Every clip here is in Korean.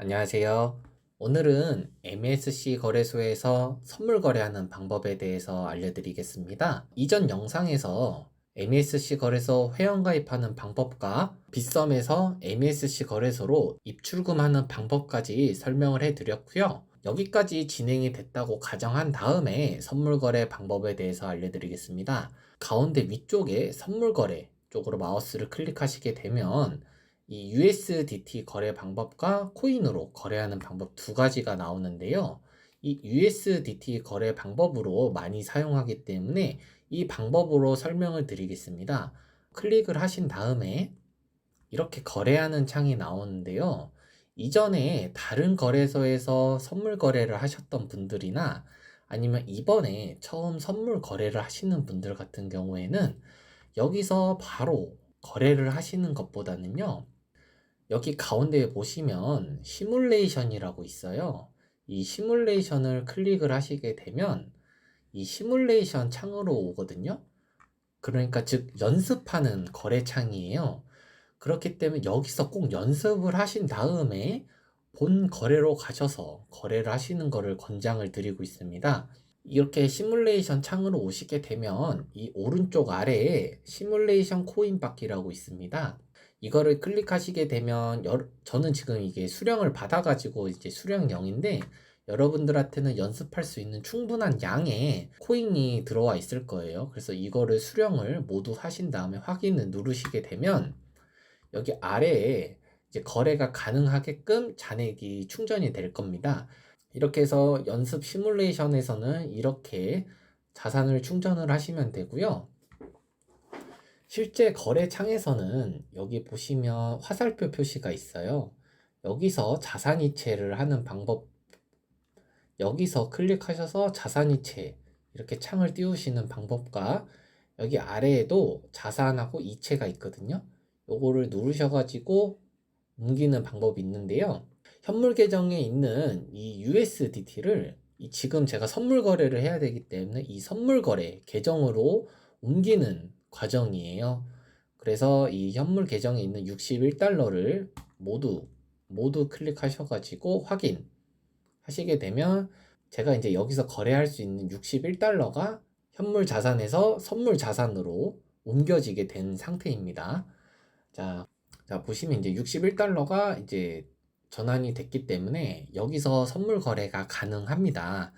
안녕하세요. 오늘은 MSC 거래소에서 선물 거래하는 방법에 대해서 알려드리겠습니다. 이전 영상에서 MSC 거래소 회원가입하는 방법과 빗썸에서 MSC 거래소로 입출금하는 방법까지 설명을 해드렸고요. 여기까지 진행이 됐다고 가정한 다음에 선물 거래 방법에 대해서 알려드리겠습니다. 가운데 위쪽에 선물 거래 쪽으로 마우스를 클릭하시게 되면 이 USDT 거래 방법과 코인으로 거래하는 방법 두 가지가 나오는데요. 이 USDT 거래 방법으로 많이 사용하기 때문에 이 방법으로 설명을 드리겠습니다. 클릭을 하신 다음에 이렇게 거래하는 창이 나오는데요. 이전에 다른 거래소에서 선물 거래를 하셨던 분들이나 아니면 이번에 처음 선물 거래를 하시는 분들 같은 경우에는 여기서 바로 거래를 하시는 것보다는요. 여기 가운데에 보시면 시뮬레이션이라고 있어요. 이 시뮬레이션을 클릭을 하시게 되면 이 시뮬레이션 창으로 오거든요. 그러니까 즉 연습하는 거래 창이에요. 그렇기 때문에 여기서 꼭 연습을 하신 다음에 본 거래로 가셔서 거래를 하시는 것을 권장을 드리고 있습니다. 이렇게 시뮬레이션 창으로 오시게 되면 이 오른쪽 아래에 시뮬레이션 코인 받기라고 있습니다. 이거를 클릭하시게 되면 저는 지금 이게 수령을 받아가지고 이제 수령형인데 여러분들한테는 연습할 수 있는 충분한 양의 코인이 들어와 있을 거예요. 그래서 이거를 수령을 모두 하신 다음에 확인을 누르시게 되면 여기 아래에 이제 거래가 가능하게끔 잔액이 충전이 될 겁니다. 이렇게 해서 연습 시뮬레이션에서는 이렇게 자산을 충전을 하시면 되고요. 실제 거래 창에서는 여기 보시면 화살표 표시가 있어요. 여기서 자산이체를 하는 방법, 여기서 클릭하셔서 자산이체 이렇게 창을 띄우시는 방법과 여기 아래에도 자산하고 이체가 있거든요. 요거를 누르셔가지고 옮기는 방법이 있는데요. 현물 계정에 있는 이 USDT를 지금 제가 선물 거래를 해야 되기 때문에 이 선물 거래 계정으로 옮기는 과정이에요. 그래서 이 현물 계정에 있는 61달러를 모두 클릭하셔가지고 확인 하시게 되면 제가 이제 여기서 거래할 수 있는 61달러가 현물 자산에서 선물 자산으로 옮겨지게 된 상태입니다. 자, 보시면 이제 61달러가 이제 전환이 됐기 때문에 여기서 선물 거래가 가능합니다.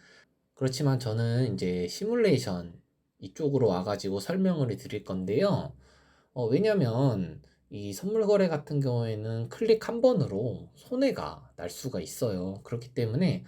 그렇지만 저는 이제 시뮬레이션 이쪽으로 와가지고 설명을 드릴 건데요. 왜냐면 이 선물 거래 같은 경우에는 클릭 한 번으로 손해가 날 수가 있어요. 그렇기 때문에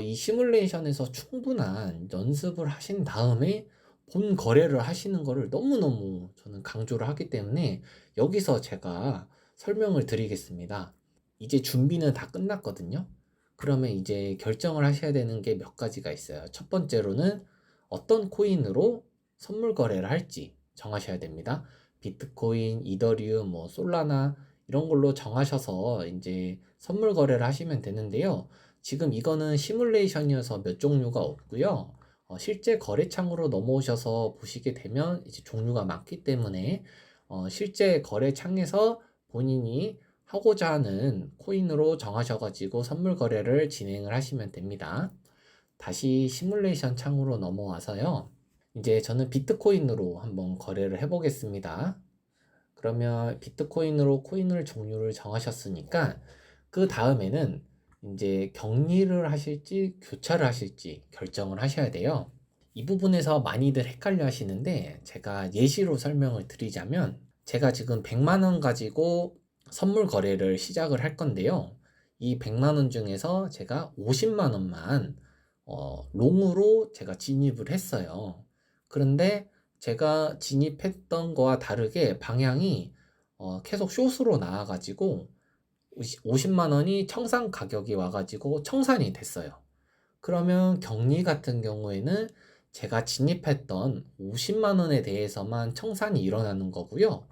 이 시뮬레이션에서 충분한 연습을 하신 다음에 본 거래를 하시는 거를 너무너무 저는 강조를 하기 때문에 여기서 제가 설명을 드리겠습니다. 이제 준비는 다 끝났거든요. 그러면 이제 결정을 하셔야 되는 게 몇 가지가 있어요. 첫 번째로는 어떤 코인으로 선물 거래를 할지 정하셔야 됩니다. 비트코인, 이더리움, 뭐 솔라나 이런 걸로 정하셔서 이제 선물 거래를 하시면 되는데요. 지금 이거는 시뮬레이션이어서 몇 종류가 없고요. 실제 거래창으로 넘어오셔서 보시게 되면 이제 종류가 많기 때문에 실제 거래창에서 본인이 하고자 하는 코인으로 정하셔가지고 선물 거래를 진행을 하시면 됩니다. 다시 시뮬레이션 창으로 넘어와서요. 이제 저는 비트코인으로 한번 거래를 해보겠습니다. 그러면 비트코인으로 코인을 종류를 정하셨으니까 그 다음에는 이제 격리를 하실지 교차를 하실지 결정을 하셔야 돼요. 이 부분에서 많이들 헷갈려 하시는데 제가 예시로 설명을 드리자면 제가 지금 100만 원 가지고 선물 거래를 시작을 할 건데요. 이 100만 원 중에서 제가 50만 원만 롱으로 제가 진입을 했어요. 그런데 제가 진입했던 거와 다르게 방향이 계속 숏으로 나와가지고 50만 원이 청산 가격이 와가지고 청산이 됐어요. 그러면 격리 같은 경우에는 제가 진입했던 50만 원에 대해서만 청산이 일어나는 거고요.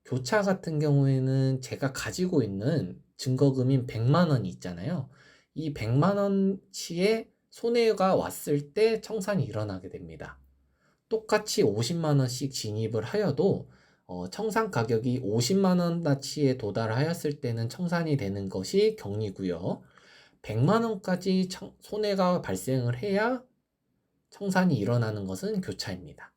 교차 같은 경우에는 제가 가지고 있는 증거금인 100만 원이 있잖아요. 이 100만 원치의 손해가 왔을 때 청산이 일어나게 됩니다. 똑같이 50만 원씩 진입을 하여도 청산 가격이 50만 원어치에 도달하였을 때는 청산이 되는 것이 격리고요. 100만 원까지 손해가 발생을 해야 청산이 일어나는 것은 교차입니다.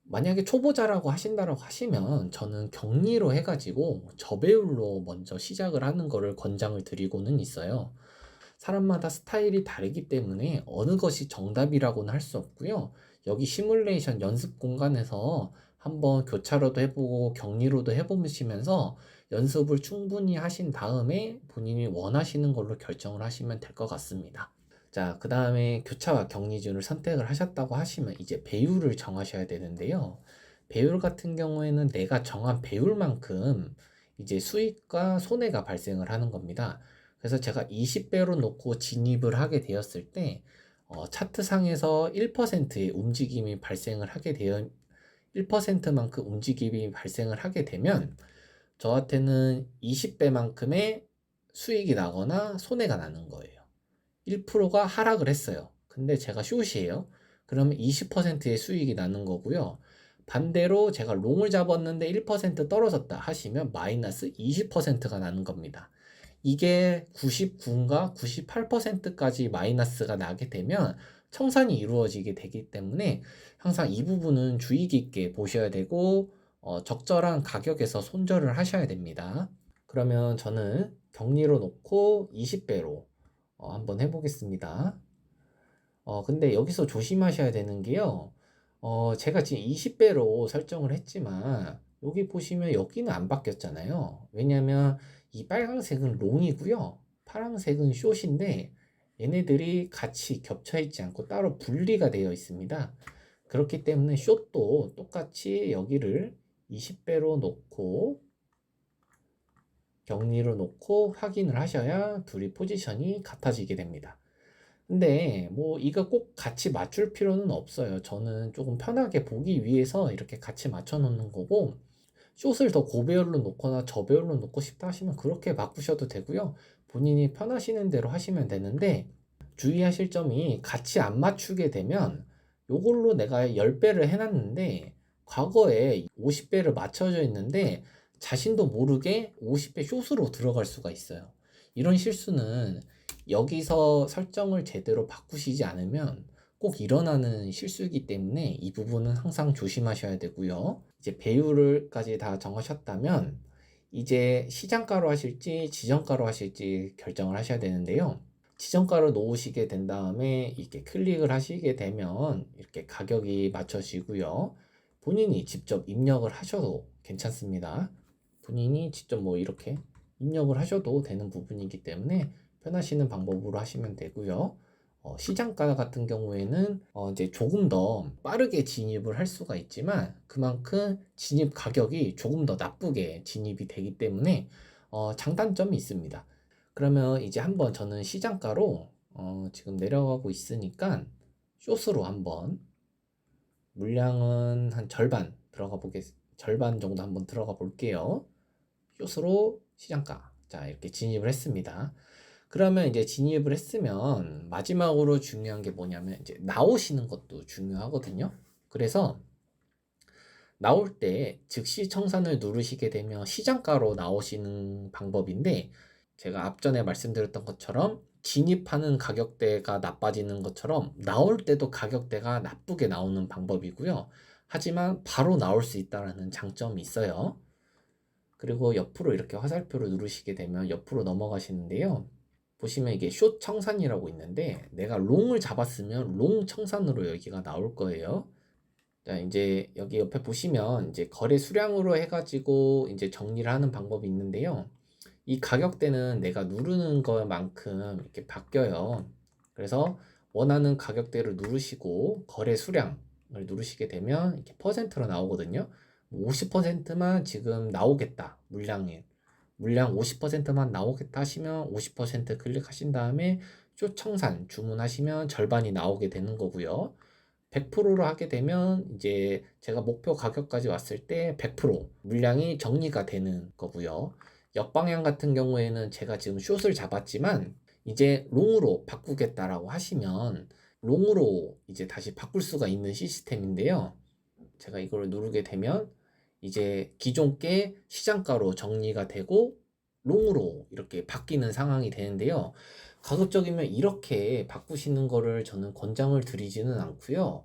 만약에 초보자라고 하신다고 하시면 저는 격리로 해가지고 저배율로 먼저 시작을 하는 거를 권장을 드리고는 있어요. 사람마다 스타일이 다르기 때문에 어느 것이 정답이라고는 할 수 없고요. 여기 시뮬레이션 연습 공간에서 한번 교차로도 해보고 격리로도 해보시면서 연습을 충분히 하신 다음에 본인이 원하시는 걸로 결정을 하시면 될 것 같습니다. 자, 그 다음에 교차와 격리준을 선택을 하셨다고 하시면 이제 배율을 정하셔야 되는데요. 배율 같은 경우에는 내가 정한 배율만큼 이제 수익과 손해가 발생을 하는 겁니다. 그래서 제가 20배로 놓고 진입을 하게 되었을 때 차트상에서 1%의 움직임이 발생을 하게 되어 1%만큼 움직임이 발생을 하게 되면 저한테는 20배만큼의 수익이 나거나 손해가 나는 거예요. 1%가 하락을 했어요. 근데 제가 숏이에요. 그러면 20%의 수익이 나는 거고요. 반대로 제가 롱을 잡았는데 1% 떨어졌다 하시면 마이너스 20%가 나는 겁니다. 이게 99인가 98%까지 마이너스가 나게 되면 청산이 이루어지게 되기 때문에 항상 이 부분은 주의 깊게 보셔야 되고 적절한 가격에서 손절을 하셔야 됩니다. 그러면 저는 격리로 놓고 20배로 한번 해보겠습니다. 근데 여기서 조심하셔야 되는 게요. 제가 지금 20배로 설정을 했지만 여기 보시면 여기는 안 바뀌었잖아요. 왜냐면 이 빨간색은 롱이고요. 파란색은 숏인데 얘네들이 같이 겹쳐 있지 않고 따로 분리가 되어 있습니다. 그렇기 때문에 숏도 똑같이 여기를 20배로 놓고 격리로 놓고 확인을 하셔야 둘이 포지션이 같아지게 됩니다. 근데 뭐 이거 꼭 같이 맞출 필요는 없어요. 저는 조금 편하게 보기 위해서 이렇게 같이 맞춰 놓는 거고, 숏을 더 고배율로 놓거나 저배율로 놓고 싶다 하시면 그렇게 바꾸셔도 되고요. 본인이 편하시는 대로 하시면 되는데, 주의하실 점이 같이 안 맞추게 되면 요걸로 내가 10배를 해놨는데 과거에 50배를 맞춰져 있는데 자신도 모르게 50배 숏으로 들어갈 수가 있어요. 이런 실수는 여기서 설정을 제대로 바꾸시지 않으면 꼭 일어나는 실수이기 때문에 이 부분은 항상 조심하셔야 되고요. 이제 배율을까지 다 정하셨다면 이제 시장가로 하실지 지정가로 하실지 결정을 하셔야 되는데요. 지정가로 놓으시게 된 다음에 이렇게 클릭을 하시게 되면 이렇게 가격이 맞춰지고요. 본인이 직접 입력을 하셔도 괜찮습니다. 본인이 직접 뭐 이렇게 입력을 하셔도 되는 부분이기 때문에 편하시는 방법으로 하시면 되고요. 시장가 같은 경우에는 이제 조금 더 빠르게 진입을 할 수가 있지만 그만큼 진입 가격이 조금 더 나쁘게 진입이 되기 때문에 장단점이 있습니다. 그러면 이제 한번 저는 시장가로 지금 내려가고 있으니까 숏으로 한번 물량은 한 절반 정도 한번 들어가 볼게요. 숏으로 시장가. 자, 이렇게 진입을 했습니다. 그러면 이제 진입을 했으면 마지막으로 중요한 게 뭐냐면 이제 나오시는 것도 중요하거든요. 그래서 나올 때 즉시 청산을 누르시게 되면 시장가로 나오시는 방법인데 제가 앞전에 말씀드렸던 것처럼 진입하는 가격대가 나빠지는 것처럼 나올 때도 가격대가 나쁘게 나오는 방법이고요. 하지만 바로 나올 수 있다는 장점이 있어요. 그리고 옆으로 이렇게 화살표를 누르시게 되면 옆으로 넘어가시는데요. 보시면 이게 숏 청산이라고 있는데 내가 롱을 잡았으면 롱 청산으로 여기가 나올 거예요. 자, 이제 여기 옆에 보시면 이제 거래 수량으로 해가지고 이제 정리를 하는 방법이 있는데요. 이 가격대는 내가 누르는 것만큼 이렇게 바뀌어요. 그래서 원하는 가격대를 누르시고 거래 수량을 누르시게 되면 이렇게 퍼센트로 나오거든요. 50%만 지금 나오겠다. 물량 50%만 나오겠다 하시면 50% 클릭하신 다음에 쇼청산 주문하시면 절반이 나오게 되는 거고요. 100%로 하게 되면 이제 제가 목표 가격까지 왔을 때 100% 물량이 정리가 되는 거고요. 역방향 같은 경우에는 제가 지금 숏을 잡았지만 이제 롱으로 바꾸겠다라고 하시면 롱으로 이제 다시 바꿀 수가 있는 시스템인데요. 제가 이걸 누르게 되면 이제 기존 게 시장가로 정리가 되고 롱으로 이렇게 바뀌는 상황이 되는데요. 가급적이면 이렇게 바꾸시는 거를 저는 권장을 드리지는 않고요.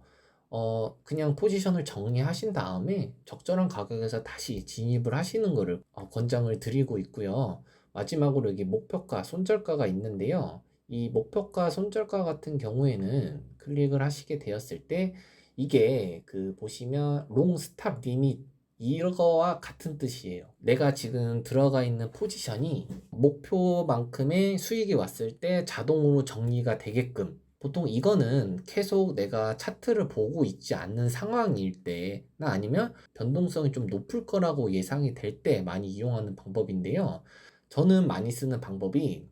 그냥 포지션을 정리하신 다음에 적절한 가격에서 다시 진입을 하시는 거를 권장을 드리고 있고요. 마지막으로 여기 목표가, 손절가가 있는데요. 이 목표가, 손절가 같은 경우에는 클릭을 하시게 되었을 때 이게 그 보시면 롱 스탑 리밋 이거와 같은 뜻이에요. 내가 지금 들어가 있는 포지션이 목표만큼의 수익이 왔을 때 자동으로 정리가 되게끔, 보통 이거는 계속 내가 차트를 보고 있지 않는 상황일 때나 아니면 변동성이 좀 높을 거라고 예상이 될 때 많이 이용하는 방법인데요. 저는 많이 쓰는 방법이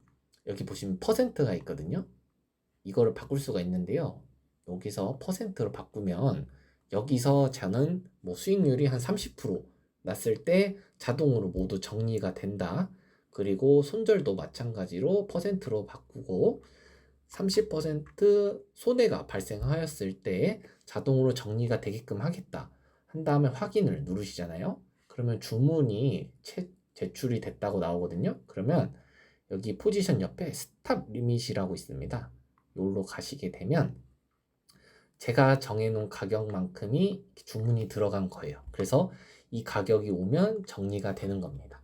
여기 보시면 퍼센트가 있거든요. 이거를 바꿀 수가 있는데요. 여기서 퍼센트로 바꾸면 여기서 저는 뭐 수익률이 한 30% 났을 때 자동으로 모두 정리가 된다. 그리고 손절도 마찬가지로 퍼센트로 바꾸고 30% 손해가 발생하였을 때 자동으로 정리가 되게끔 하겠다. 한 다음에 확인을 누르시잖아요. 그러면 주문이 제출이 됐다고 나오거든요. 그러면 여기 포지션 옆에 스탑 리밋이라고 있습니다. 여기로 가시게 되면 제가 정해놓은 가격만큼이 주문이 들어간 거예요. 그래서 이 가격이 오면 정리가 되는 겁니다.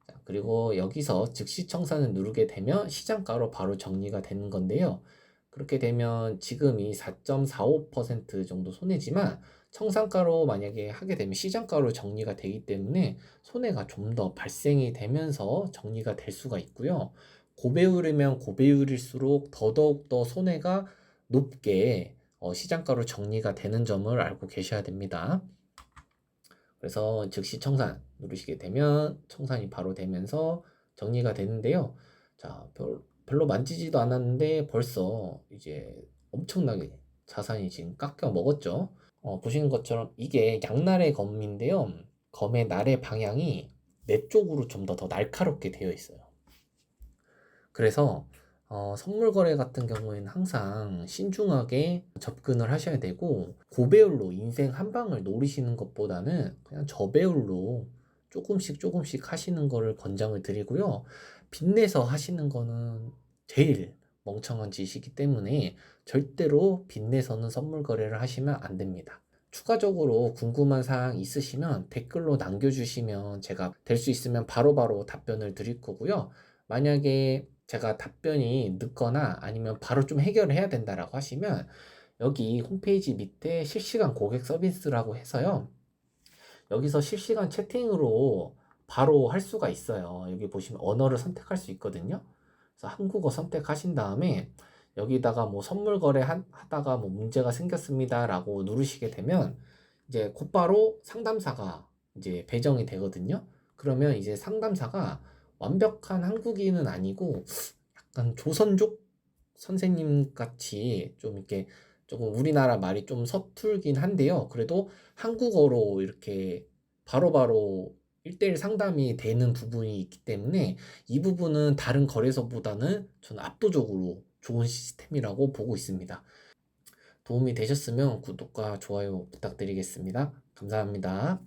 자, 그리고 여기서 즉시 청산을 누르게 되면 시장가로 바로 정리가 되는 건데요. 그렇게 되면 지금이 4.45% 정도 손해지만 청산가로 만약에 하게 되면 시장가로 정리가 되기 때문에 손해가 좀 더 발생이 되면서 정리가 될 수가 있고요. 고배율이면 고배율일수록 더더욱 더 손해가 높게 시장가로 정리가 되는 점을 알고 계셔야 됩니다. 그래서 즉시 청산 누르시게 되면 청산이 바로 되면서 정리가 되는데요. 자, 별로 만지지도 않았는데 벌써 이제 엄청나게 자산이 지금 깎여 먹었죠. 보시는 것처럼 이게 양날의 검인데요. 검의 날의 방향이 내 쪽으로 좀 더 날카롭게 되어 있어요. 그래서 선물 거래 같은 경우에는 항상 신중하게 접근을 하셔야 되고, 고배율로 인생 한 방을 노리시는 것보다는 그냥 저배율로 조금씩 하시는 거를 권장을 드리고요. 빚내서 하시는 거는 제일 멍청한 짓이기 때문에 절대로 빚내서는 선물 거래를 하시면 안 됩니다. 추가적으로 궁금한 사항 있으시면 댓글로 남겨주시면 제가 될 수 있으면 바로바로 답변을 드릴 거고요. 만약에 제가 답변이 늦거나 아니면 바로 좀 해결을 해야 된다라고 하시면 여기 홈페이지 밑에 실시간 고객 서비스라고 해서요. 여기서 실시간 채팅으로 바로 할 수가 있어요. 여기 보시면 언어를 선택할 수 있거든요. 그래서 한국어 선택하신 다음에 여기다가 뭐 선물 거래 하다가 뭐 문제가 생겼습니다라고 누르시게 되면 이제 곧바로 상담사가 이제 배정이 되거든요. 그러면 이제 상담사가 완벽한 한국인은 아니고 약간 조선족 선생님 같이 좀 이렇게 조금 우리나라 말이 좀 서툴긴 한데요. 그래도 한국어로 이렇게 바로바로 1대1 상담이 되는 부분이 있기 때문에 이 부분은 다른 거래소보다는 저는 압도적으로 좋은 시스템이라고 보고 있습니다. 도움이 되셨으면 구독과 좋아요 부탁드리겠습니다. 감사합니다.